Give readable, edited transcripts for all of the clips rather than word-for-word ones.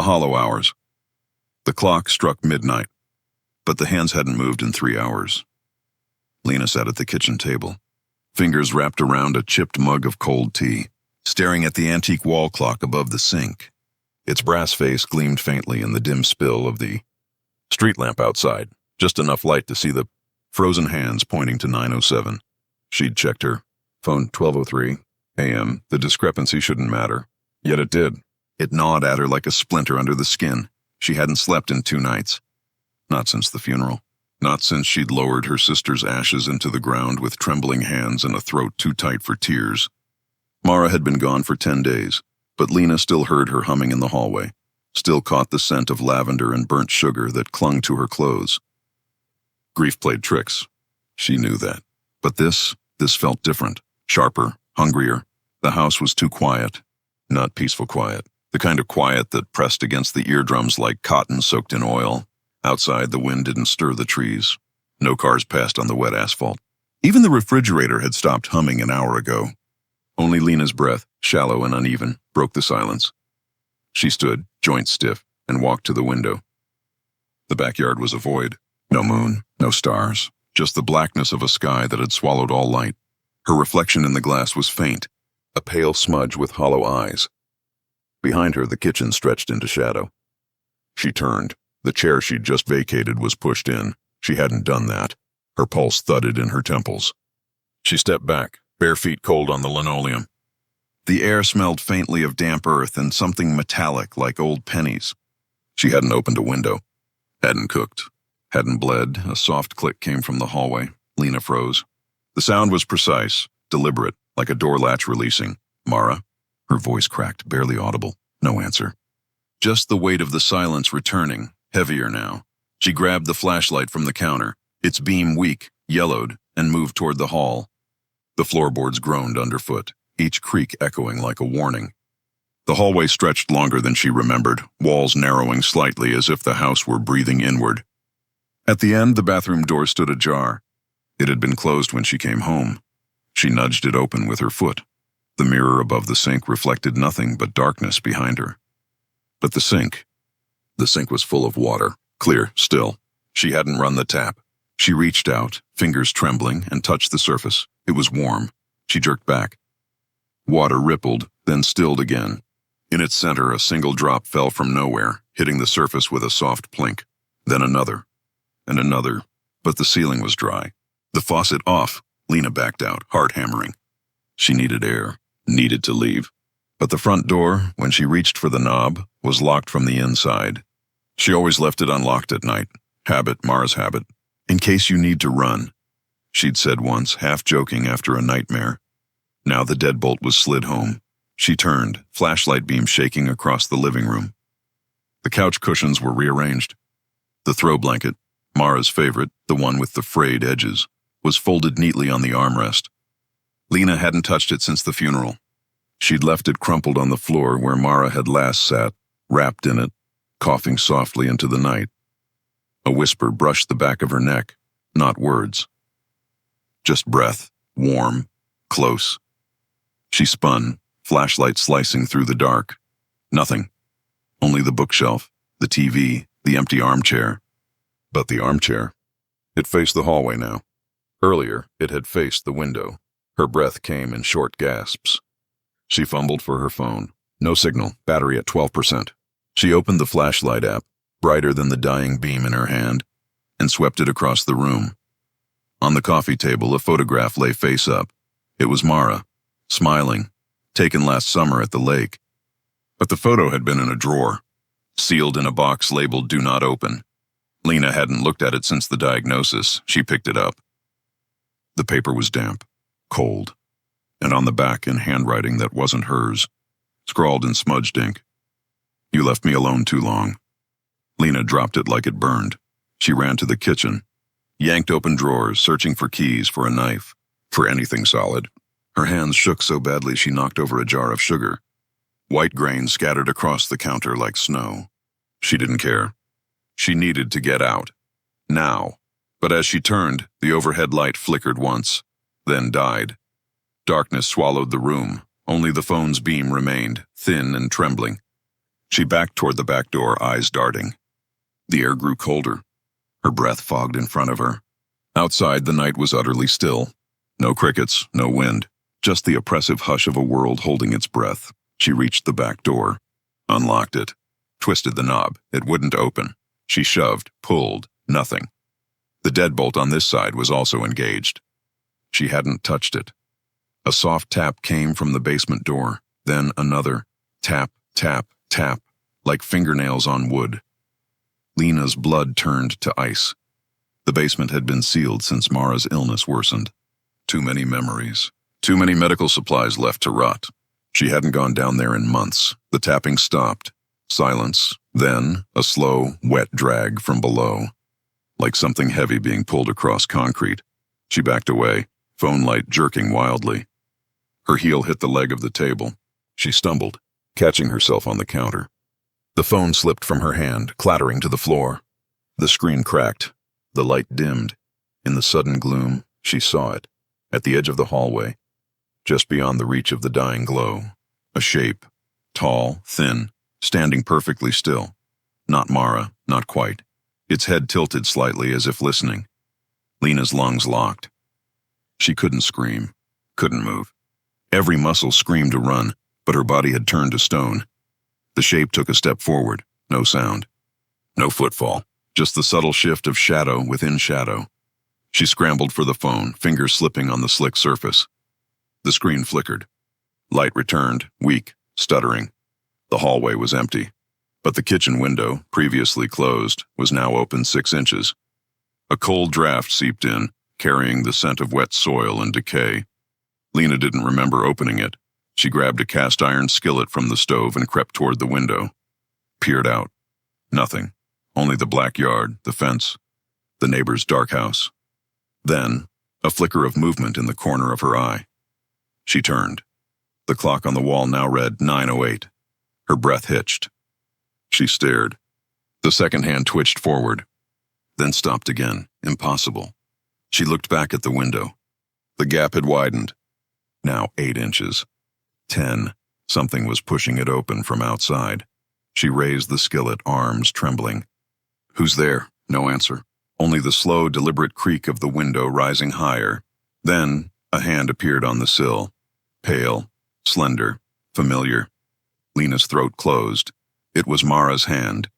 hollow hours. The clock struck midnight, but the hands hadn't moved in 3 hours. Lena sat at the kitchen table, fingers wrapped around a chipped mug of cold tea, staring at the antique wall clock above the sink. Its brass face gleamed faintly in the dim spill of the street lamp outside, just enough light to see the frozen hands pointing to 9:07. She'd checked her phone 12:03 a.m. The discrepancy shouldn't matter, yet it did. It gnawed at her like a splinter under the skin. She hadn't slept in 2 nights. Not since the funeral. Not since she'd lowered her sister's ashes into the ground with trembling hands and a throat too tight for tears. Mara had been gone for 10 days, but Lena still heard her humming in the hallway, still caught the scent of lavender and burnt sugar that clung to her clothes. Grief played tricks. She knew that. But this felt different, sharper, hungrier. The house was too quiet. Not peaceful quiet. The kind of quiet that pressed against the eardrums like cotton soaked in oil. Outside, the wind didn't stir the trees. No cars passed on the wet asphalt. Even the refrigerator had stopped humming an hour ago. Only Lena's breath, shallow and uneven, broke the silence. She stood, joints stiff, and walked to the window. The backyard was a void. No moon, no stars, just the blackness of a sky that had swallowed all light. Her reflection in the glass was faint, a pale smudge with hollow eyes. Behind her, the kitchen stretched into shadow. She turned. The chair she'd just vacated was pushed in. She hadn't done that. Her pulse thudded in her temples. She stepped back, bare feet cold on the linoleum. The air smelled faintly of damp earth and something metallic like old pennies. She hadn't opened a window, hadn't cooked, hadn't bled. A soft click came from the hallway. Lena froze. The sound was precise, deliberate, like a door latch releasing. Mara? Her voice cracked, barely audible. No answer. Just the weight of the silence returning, heavier now. She grabbed the flashlight from the counter, its beam weak, yellowed, and moved toward the hall. The floorboards groaned underfoot, each creak echoing like a warning. The hallway stretched longer than she remembered, walls narrowing slightly as if the house were breathing inward. At the end, the bathroom door stood ajar. It had been closed when she came home. She nudged it open with her foot. The mirror above the sink reflected nothing but darkness behind her. But the sink was full of water, clear, still. She hadn't run the tap. She reached out, fingers trembling, and touched the surface. It was warm. She jerked back. Water rippled, then stilled again. In its center, a single drop fell from nowhere, hitting the surface with a soft plink. Then another, and another, but the ceiling was dry. The faucet off. Lena backed out, heart hammering. She needed air, needed to leave. But the front door, when she reached for the knob, was locked from the inside. She always left it unlocked at night. Habit, Mara's habit. In case you need to run, she'd said once, half joking after a nightmare. Now the deadbolt was slid home. She turned, flashlight beam shaking across the living room. The couch cushions were rearranged. The throw blanket, Mara's favorite, the one with the frayed edges, was folded neatly on the armrest. Lena hadn't touched it since the funeral. She'd left it crumpled on the floor where Mara had last sat, wrapped in it, coughing softly into the night. A whisper brushed the back of her neck, not words. Just breath, warm, close. She spun, flashlight slicing through the dark. Nothing. Only the bookshelf, the TV, the empty armchair. But the armchair. It faced the hallway now. Earlier, it had faced the window. Her breath came in short gasps. She fumbled for her phone. No signal, battery at 12%. She opened the flashlight app, brighter than the dying beam in her hand, and swept it across the room. On the coffee table, a photograph lay face up. It was Mara, smiling, taken last summer at the lake. But the photo had been in a drawer, sealed in a box labeled "Do Not Open." Lena hadn't looked at it since the diagnosis. She picked it up. The paper was damp, cold, and on the back, in handwriting that wasn't hers, scrawled in smudged ink, "You left me alone too long." Lena dropped it like it burned. She ran to the kitchen, yanked open drawers, searching for keys, for a knife, for anything solid. Her hands shook so badly she knocked over a jar of sugar. White grain scattered across the counter like snow. She didn't care. She needed to get out. Now. But as she turned, the overhead light flickered once, then died. Darkness swallowed the room. Only the phone's beam remained, thin and trembling. She backed toward the back door, eyes darting. The air grew colder. Her breath fogged in front of her. Outside, the night was utterly still. No crickets, no wind, just the oppressive hush of a world holding its breath. She reached the back door, unlocked it, twisted the knob. It wouldn't open. She shoved, pulled, nothing. The deadbolt on this side was also engaged. She hadn't touched it. A soft tap came from the basement door, then another. Tap, tap, tap, like fingernails on wood. Lena's blood turned to ice. The basement had been sealed since Mara's illness worsened. Too many memories. Too many medical supplies left to rot. She hadn't gone down there in months. The tapping stopped. Silence. Then, a slow, wet drag from below. Like something heavy being pulled across concrete. She backed away, phone light jerking wildly. Her heel hit the leg of the table. She stumbled, catching herself on the counter. The phone slipped from her hand, clattering to the floor. The screen cracked. The light dimmed. In the sudden gloom, she saw it, at the edge of the hallway, just beyond the reach of the dying glow. A shape, tall, thin, standing perfectly still. Not Mara, not quite. Its head tilted slightly as if listening. Lena's lungs locked. She couldn't scream, couldn't move. Every muscle screamed to run, but her body had turned to stone. The shape took a step forward, no sound. No footfall, just the subtle shift of shadow within shadow. She scrambled for the phone, fingers slipping on the slick surface. The screen flickered. Light returned, weak, stuttering. The hallway was empty, but the kitchen window, previously closed, was now open 6 inches. A cold draft seeped in, carrying the scent of wet soil and decay. Lena didn't remember opening it. She grabbed a cast-iron skillet from the stove and crept toward the window. Peered out. Nothing. Only the black yard, the fence, the neighbor's dark house. Then, a flicker of movement in the corner of her eye. She turned. The clock on the wall now read 9:08. Her breath hitched. She stared. The second hand twitched forward, then stopped again. Impossible. She looked back at the window. The gap had widened. Now 8 inches. 10. Something was pushing it open from outside. She raised the skillet, arms trembling. Who's there? No answer. Only the slow, deliberate creak of the window rising higher. Then, a hand appeared on the sill. Pale, slender, familiar. Lena's throat closed. It was Mara's hand.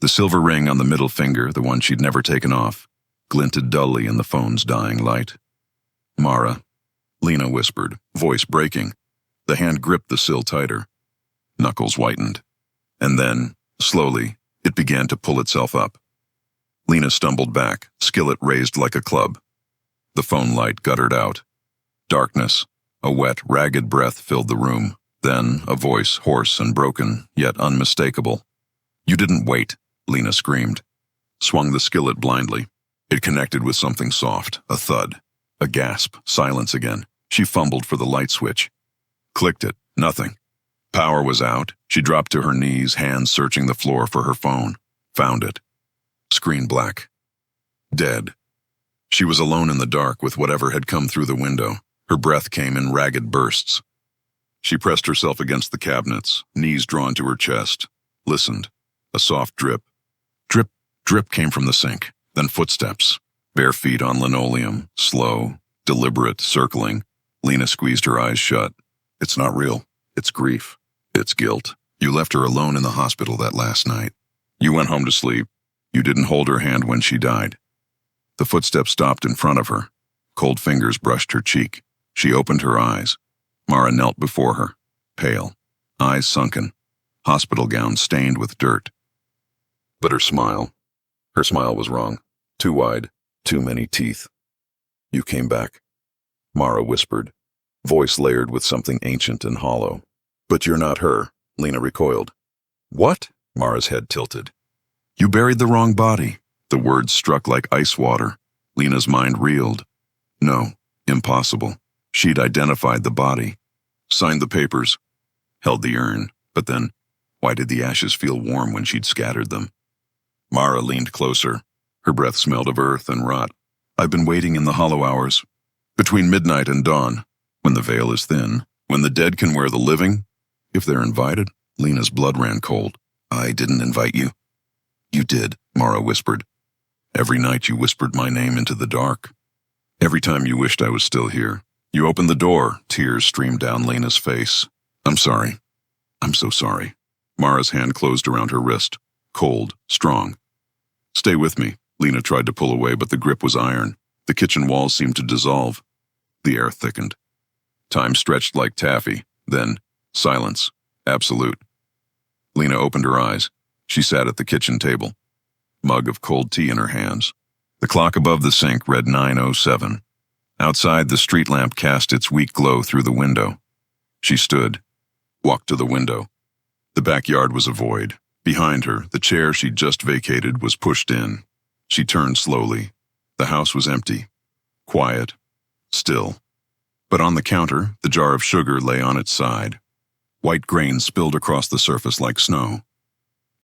The silver ring on the middle finger, the one she'd never taken off, glinted dully in the phone's dying light. Mara, Lena whispered, voice breaking. The hand gripped the sill tighter. Knuckles whitened. And then, slowly, it began to pull itself up. Lena stumbled back, skillet raised like a club. The phone light guttered out. Darkness, a wet, ragged breath filled the room. Then, a voice, hoarse and broken, yet unmistakable. You didn't wait, Lena screamed. Swung the skillet blindly. It connected with something soft, a thud. A gasp, silence again. She fumbled for the light switch. Clicked it, nothing. Power was out. She dropped to her knees, hands searching the floor for her phone. Found it. Screen black. Dead. She was alone in the dark with whatever had come through the window. Her breath came in ragged bursts. She pressed herself against the cabinets, knees drawn to her chest. Listened. A soft drip. Drip, drip came from the sink. Then footsteps. Bare feet on linoleum. Slow, deliberate, circling. Lena squeezed her eyes shut. It's not real. It's grief. It's guilt. You left her alone in the hospital that last night. You went home to sleep. You didn't hold her hand when she died. The footsteps stopped in front of her. Cold fingers brushed her cheek. She opened her eyes. Mara knelt before her, pale, eyes sunken, hospital gown stained with dirt. But her smile was wrong. Too wide, too many teeth. You came back, Mara whispered, voice layered with something ancient and hollow. But you're not her, Lena recoiled. What? Mara's head tilted. You buried the wrong body. The words struck like ice water. Lena's mind reeled. No, impossible. She'd identified the body, signed the papers, held the urn, but then, why did the ashes feel warm when she'd scattered them? Mara leaned closer. Her breath smelled of earth and rot. I've been waiting in the hollow hours, between midnight and dawn, when the veil is thin, when the dead can wear the living, if they're invited. Lena's blood ran cold. I didn't invite you. You did, Mara whispered. Every night you whispered my name into the dark. Every time you wished I was still here. You opened the door. Tears streamed down Lena's face. I'm sorry. I'm so sorry. Mara's hand closed around her wrist. Cold, strong. Stay with me. Lena tried to pull away, but the grip was iron. The kitchen walls seemed to dissolve. The air thickened. Time stretched like taffy. Then, silence. Absolute. Lena opened her eyes. She sat at the kitchen table, mug of cold tea in her hands. The clock above the sink read 9:07. Outside, the street lamp cast its weak glow through the window. She stood, walked to the window. The backyard was a void. Behind her, the chair she'd just vacated was pushed in. She turned slowly. The house was empty, quiet, still. But on the counter, the jar of sugar lay on its side. White grain spilled across the surface like snow.